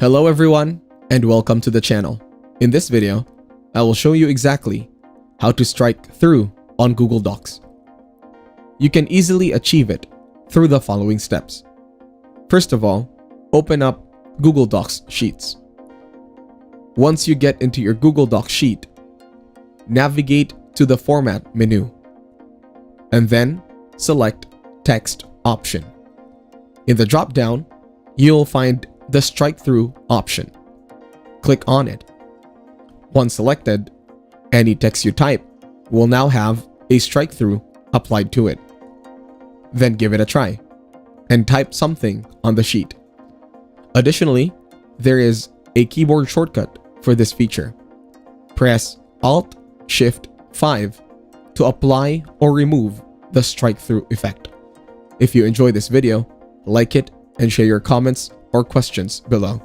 Hello everyone, and welcome to the channel. In this video, I will show you exactly how to strike through on Google Docs. You can easily achieve it through the following steps. First of all, open up Google Docs Sheets. Once you get into your Google Docs sheet, navigate to the Format menu, and then select Text option. In the drop-down, you'll find the Strikethrough option. Click on it. Once selected, any text you type will now have a strikethrough applied to it. Then give it a try and type something on the sheet. Additionally, there is a keyboard shortcut for this feature. Press Alt-Shift-5 to apply or remove the strikethrough effect. If you enjoy this video, like it and share your comments or questions below.